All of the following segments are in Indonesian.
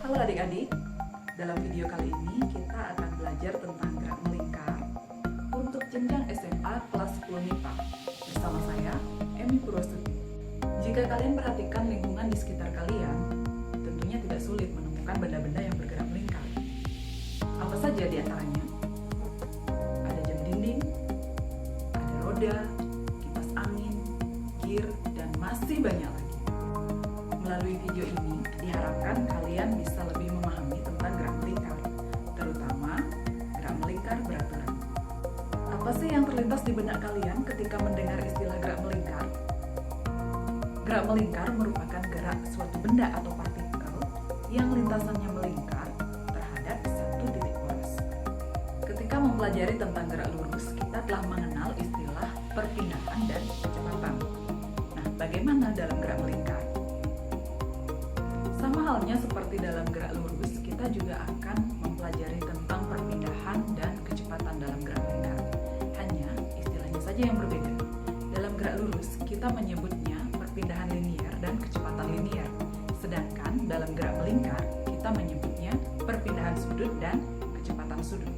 Halo adik-adik, dalam video kali ini kita akan belajar tentang gerak melingkar untuk jenjang SMA kelas 10 MIPA bersama saya, Emi Purwostuti. Jika kalian perhatikan lingkungan di sekitar kalian, tentunya tidak sulit menemukan benda-benda yang bergerak melingkar. Apa saja di antaranya? Ada jam dinding, ada roda, kipas angin, gear, dan masih banyak lagi. Melalui video ini, diharapkan kalian bisa lebih memahami tentang gerak melingkar, terutama gerak melingkar beraturan. Apa sih yang terlintas di benak kalian ketika mendengar istilah gerak melingkar? Gerak melingkar merupakan gerak suatu benda atau partikel yang lintasannya melingkar terhadap satu titik poros. Ketika mempelajari tentang gerak lurus, kita telah mengenal istilah perpindahan dan kecepatan. Nah, bagaimana dalam gerak melingkar? Sama halnya seperti dalam gerak lurus, kita juga akan mempelajari tentang perpindahan dan kecepatan dalam gerak melingkar. Hanya istilahnya saja yang berbeda. Dalam gerak lurus, kita menyebutnya perpindahan linier dan kecepatan linier. Sedangkan dalam gerak melingkar, kita menyebutnya perpindahan sudut dan kecepatan sudut.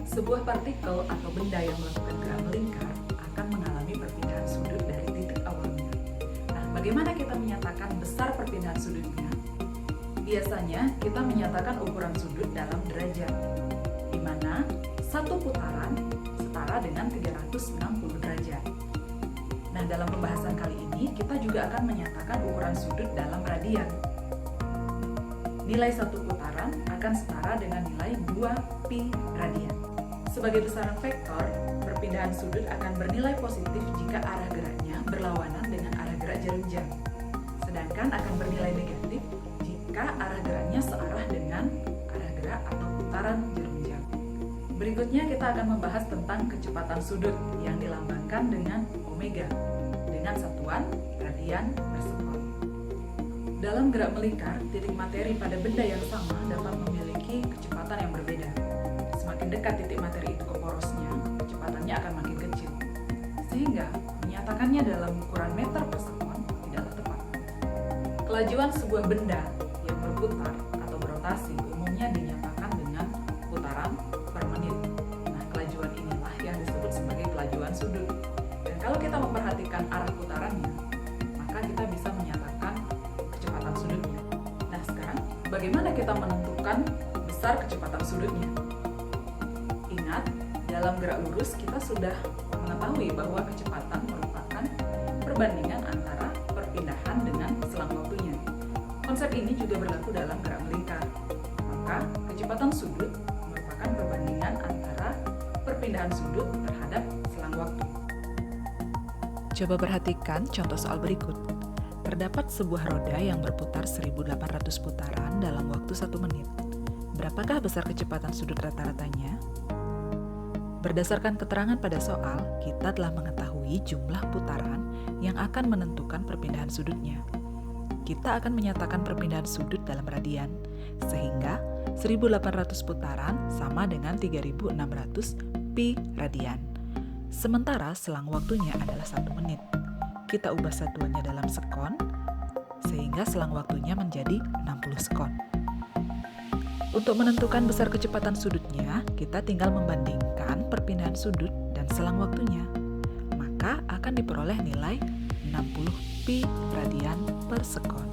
Sebuah partikel atau benda yang melakukan gerak melingkar akan mengalami perpindahan sudut dari titik awalnya. Nah, bagaimana kita menyatakan besar perpindahan sudutnya? Biasanya kita menyatakan ukuran sudut dalam derajat, di mana satu putaran setara dengan 360 derajat. Nah, dalam pembahasan kali ini kita juga akan menyatakan ukuran sudut dalam radian. Nilai satu putaran akan setara dengan nilai 2 pi radian. Sebagai besaran vektor, perpindahan sudut akan bernilai positif jika arah geraknya berlawanan dengan arah gerak jarum jam, sedangkan akan bernilai negatif jika arah geraknya searah dengan arah gerak atau putaran jarum jam. Berikutnya kita akan membahas tentang kecepatan sudut yang dilambangkan dengan omega dengan satuan radian per sekon. Dalam gerak melingkar, titik materi pada benda yang sama dapat memiliki kecepatan yang berbeda. Semakin dekat titik materi itu ke porosnya, kecepatannya akan makin kecil. Sehingga menyatakannya dalam ukuran meter per sekon tidaklah tepat. Kelajuan sebuah benda yang berputar atau berotasi umumnya dinyatakan dengan putaran per menit. Nah, kelajuan inilah yang disebut sebagai kelajuan sudut. Dan kalau kita memperhatikan arah putarannya, maka kita bisa menyatakan kecepatan sudutnya. Nah, sekarang bagaimana kita menentukan besar kecepatan sudutnya? Ingat, dalam gerak lurus kita sudah mengetahui bahwa kecepatan merupakan perbandingan antara perpindahan dengan selang waktunya. Konsep ini juga berlaku dalam gerak melingkar. Maka, kecepatan sudut merupakan perbandingan antara perpindahan sudut terhadap selang waktu. Coba perhatikan contoh soal berikut. Terdapat sebuah roda yang berputar 1800 putaran dalam waktu 1 menit. Berapakah besar kecepatan sudut rata-ratanya? Berdasarkan keterangan pada soal, kita telah mengetahui jumlah putaran yang akan menentukan perpindahan sudutnya. Kita akan menyatakan perpindahan sudut dalam radian, sehingga 1800 putaran sama dengan 3600 pi radian. Sementara selang waktunya adalah 1 menit. Kita ubah satuannya dalam sekon, sehingga selang waktunya menjadi 60 sekon. Untuk menentukan besar kecepatan sudutnya, kita tinggal membandingkan perpindahan sudut dan selang waktunya. Maka akan diperoleh nilai 60 pi radian per sekon.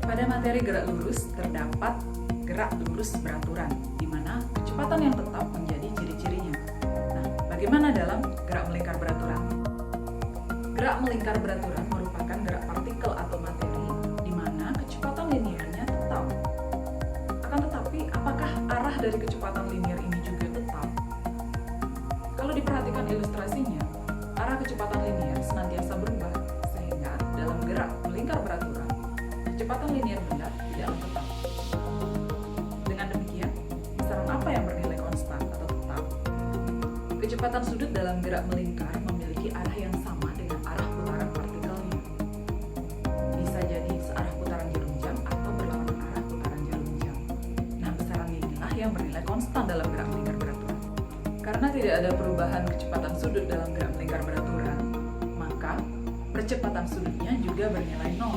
Pada materi gerak lurus terdapat gerak lurus beraturan, di mana kecepatan yang tetap menjadi ciri-cirinya. Nah, bagaimana dalam gerak melingkar beraturan? Gerak melingkar beraturan merupakan gerak partikel atau materi, di mana kecepatan liniernya tetap. Akan tetapi, apakah arah dari kecepatan linier ini juga tetap? Kalau diperhatikan ilustrasinya, arah kecepatan linier senantiasa berubah, sehingga dalam gerak melingkar beraturan, kecepatan linier benda tidaklah tetap. Dengan demikian, besaran apa yang bernilai konstan atau tetap? Kecepatan sudut dalam gerak melingkar memiliki arah yang sama dengan arah putaran partikelnya. Bisa jadi searah putaran jarum tidak ada perubahan kecepatan sudut dalam gerak melingkar beraturan, maka percepatan sudutnya juga bernilai 0.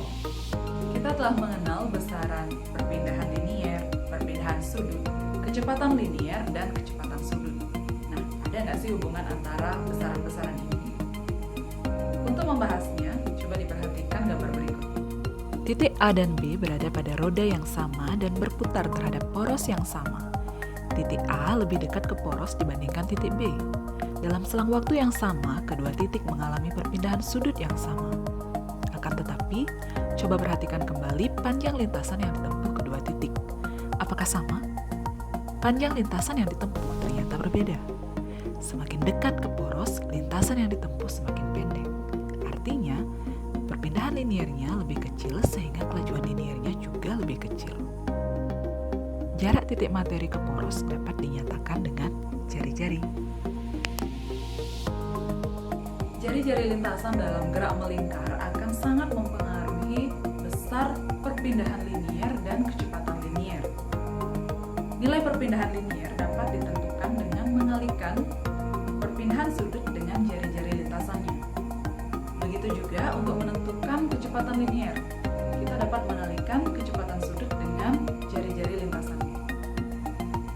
Kita telah mengenal besaran perpindahan linier, perpindahan sudut, kecepatan linier, dan kecepatan sudut. Nah, ada nggak sih hubungan antara besaran-besaran ini? Untuk membahasnya, coba diperhatikan gambar berikut. Titik A dan B berada pada roda yang sama dan berputar terhadap poros yang sama. Titik A lebih dekat ke poros dibandingkan titik B. Dalam selang waktu yang sama, kedua titik mengalami perpindahan sudut yang sama. Akan tetapi, coba perhatikan kembali panjang lintasan yang ditempuh kedua titik. Apakah sama? Panjang lintasan yang ditempuh ternyata berbeda. Semakin dekat ke poros, lintasan yang ditempuh semakin pendek. Artinya, perpindahan liniernya lebih kecil sehingga kelajuan liniernya juga lebih kecil. Jarak titik materi ke poros dapat dinyatakan dengan jari-jari. Jari-jari lintasan dalam gerak melingkar akan sangat mempengaruhi besar perpindahan linier dan kecepatan linier. Nilai perpindahan linier dapat ditentukan dengan mengalihkan perpindahan sudut dengan jari-jari lintasannya. Begitu juga untuk menentukan kecepatan linier, kita dapat mengalihkan kecepatan sudut dengan jari-jari lintasannya.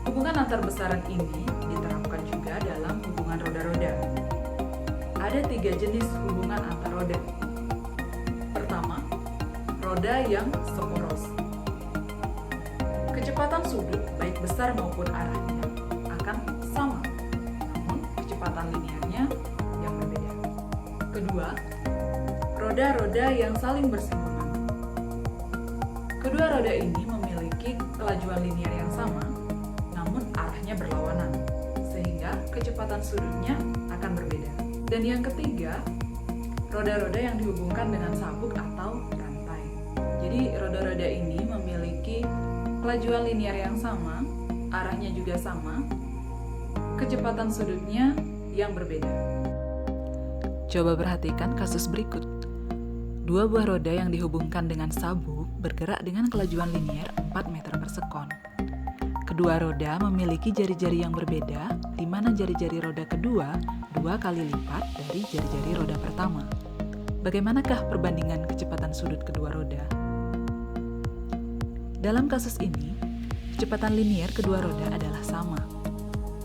Hubungan antar besaran ini diterapkan juga dalam hubungan roda-roda. Ada 3 jenis hubungan antar roda. Pertama, roda yang seporos. Kecepatan sudut, baik besar maupun arahnya, akan sama, namun kecepatan liniernya yang berbeda. Kedua, roda-roda yang saling bersinggungan. Kedua roda ini memiliki kelajuan linier yang sama, namun arahnya berlawanan, sehingga kecepatan sudutnya akan berbeda. Dan yang ketiga, roda-roda yang dihubungkan dengan sabuk atau rantai. Jadi roda-roda ini memiliki kelajuan linier yang sama, arahnya juga sama, kecepatan sudutnya yang berbeda. Coba perhatikan kasus berikut. Dua buah roda yang dihubungkan dengan sabuk bergerak dengan kelajuan linier 4 meter per sekon. Kedua roda memiliki jari-jari yang berbeda, di mana jari-jari roda kedua 2 kali lipat dari jari-jari roda pertama. Bagaimanakah perbandingan kecepatan sudut kedua roda? Dalam kasus ini, kecepatan linier kedua roda adalah sama.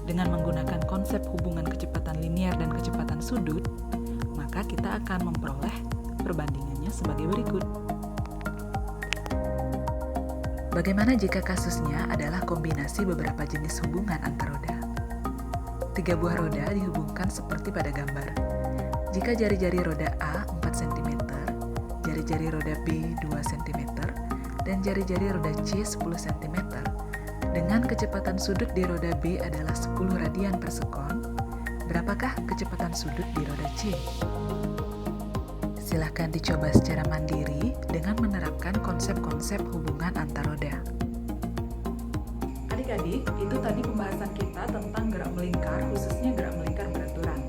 Dengan menggunakan konsep hubungan kecepatan linier dan kecepatan sudut, maka kita akan memperoleh perbandingannya sebagai berikut. Bagaimana jika kasusnya adalah kombinasi beberapa jenis hubungan antar roda? 3 buah roda dihubungkan seperti pada gambar. Jika jari-jari roda A 4 cm, jari-jari roda B 2 cm, dan jari-jari roda C 10 cm, dengan kecepatan sudut di roda B adalah 10 radian per sekon, berapakah kecepatan sudut di roda C? Silakan dicoba secara mandiri dengan menerapkan konsep-konsep hubungan antar roda. Adik-adik, itu tadi pembahasan kita tentang gerak melingkar, khususnya gerak melingkar beraturan.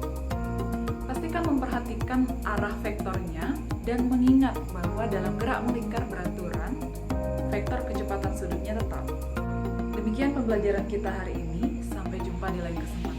Pastikan memperhatikan arah vektornya dan mengingat bahwa dalam gerak melingkar beraturan, vektor kecepatan sudutnya tetap. Demikian pembelajaran kita hari ini, sampai jumpa di lain kesempatan.